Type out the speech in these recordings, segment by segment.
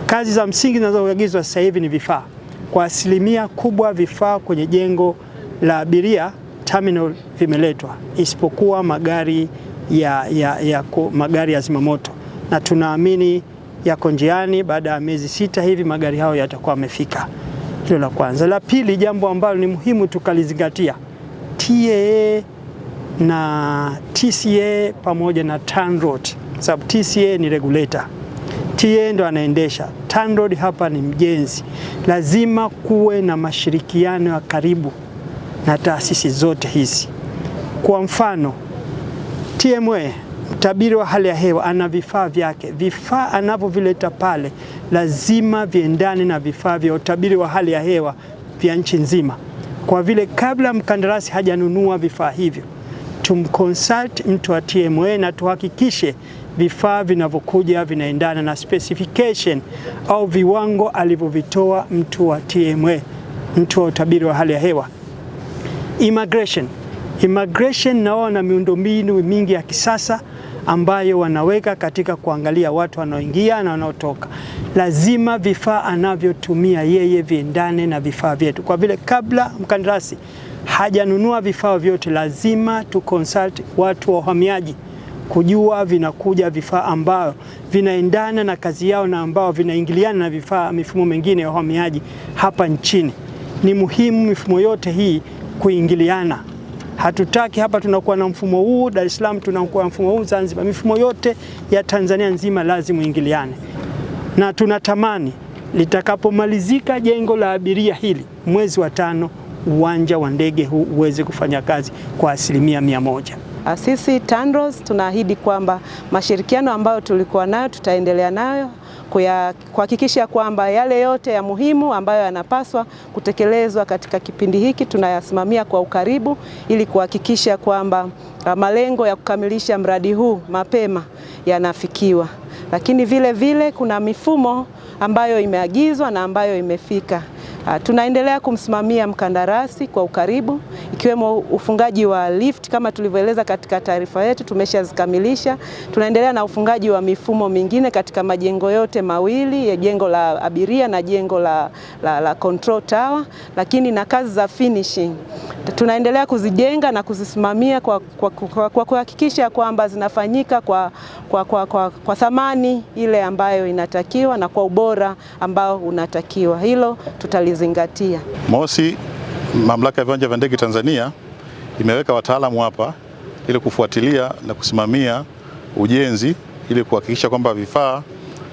Kazi za msingi zinazoagizwa sasa hivi ni vifaa. Kwa asilimia kubwa vifaa kwenye jengo la abiria terminal vimeletwa, isipokuwa magari ya zimamoto, na tunaamini yako njiani. Baada ya miezi 6 hivi magari hayo yatakuwa yamefika. Hilo la kwanza. La pili, jambo ambalo ni muhimu tukalizingatia, TAA na TCA pamoja na TANROADS, sababu TCA ni regulator, TAA ndo anaendesha, TANROADS hapa ni mjenzi. Lazima kuwe na mashirikiano ya karibu na taasisi zote hizi. Kwa mfano, TMA, mtabiri wa hali ya hewa, ana vifaa vyake. Vifaa anavyovileta pale lazima viendane na vifaa vya utabiri wa hali ya hewa vya nchi nzima. Kwa vile kabla mkandarasi hajanunua vifaa hivyo, tumconsult mtu wa TMA na tuhakikishe vifaa vinavyokuja vinaendana na specification au viwango alivyovitoa mtu wa TMA, mtu wa utabiri wa hali ya hewa. Immigration nao wana miundombinu mingi ya kisasa ambayo wanaweka katika kuangalia watu wanaoingia na wanaotoka. Lazima vifaa anavyotumia yeye viendane na vifaa vyetu. Kwa vile kabla mkandarasi hajanunua vifaa vyote, lazima consult watu wa uhamiaji kujua vinakuja vifaa ambao vinaendana na kazi yao na ambao vinaingiliana na vifaa mifumo mingine ya uhamiaji hapa nchini. Ni muhimu mifumo yote hii kuingiliana. Hatutaki hapa tunakuwa na mfumo huu Dar es Salaam, tunakuwa na mfumo huu Zanzibar. Mifumo yote ya Tanzania nzima lazima ingiliane. Na tunatamani litakapomalizika jengo la abiria hili mwezi wa 5, uwanja wa ndege huu uweze kufanya kazi kwa 100%. Sisi TANROADS tunaahidi kwamba mashirikiano ambayo tulikuwa nayo tutaendelea nayo kuhakikisha kwamba yale yote ya muhimu ambayo yanapaswa kutekelezwa katika kipindi hiki tunayasimamia kwa ukaribu, ili kuhakikisha kwamba malengo ya kukamilisha mradi huu mapema yanafikiwa. Lakini vile vile kuna mifumo ambayo imeagizwa na ambayo imefika. Tunaendelea kumsimamia mkandarasi kwa ukaribu, ikiwemo ufungaji wa lift kama tulivyoeleza katika taarifa yetu, tumeshazikamilisha. Tunaendelea na ufungaji wa mifumo mingine katika majengo yote mawili, ya jengo la abiria na jengo la control tower, lakini na kazi za finishing tunaendelea kuzijenga na kuzisimamia kwa kuhakikisha kwamba zinafanyika kwa thamani ile ambayo inatakiwa na kwa ubora ambao unatakiwa. Hilo tutalizingatia. Mosi, Mamlaka ya Viwanja vya Ndege Tanzania imeweka wataalamu hapa ili kufuatilia na kusimamia ujenzi, ili kuhakikisha kwamba vifaa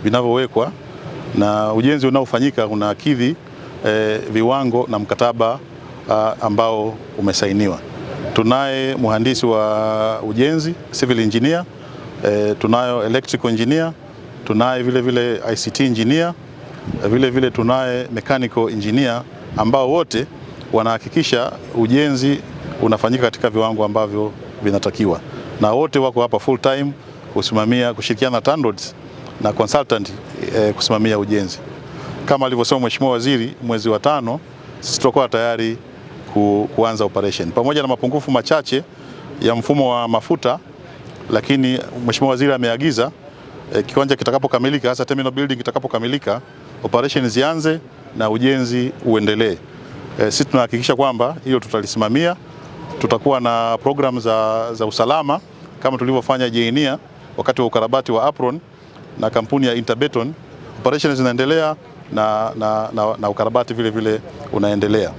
vinavyowekwa na ujenzi unaofanyika unakidhi viwango na mkataba ambao umesainiwa. Tunaye mhandisi wa ujenzi, civil engineer, tunayo electrical engineer, tunaye vile ICT engineer, vile tunaye mechanical engineer, ambao wote wanahakikisha ujenzi unafanyika katika viwango ambavyo vinatakiwa, na wote wako hapa full time kushirikiana na TANROADS na consultant kusimamia ujenzi. Kama alivyosema Mheshimiwa Waziri, mwezi wa 5 sisi tutakuwa tayari kuanza operation, pamoja na mapungufu machache ya mfumo wa mafuta, lakini Mheshimiwa Waziri ameagiza kiwanja kitakapokamilika, hasa terminal building kitakapokamilika, operation zianze na ujenzi uendelee. Sisi tunahakikisha kwamba hiyo tutalisimamia. Tutakuwa na program za usalama kama tulivyofanya JNIA wakati wa ukarabati wa apron na kampuni ya Interbeton. Operations zinaendelea na ukarabati vile unaendelea.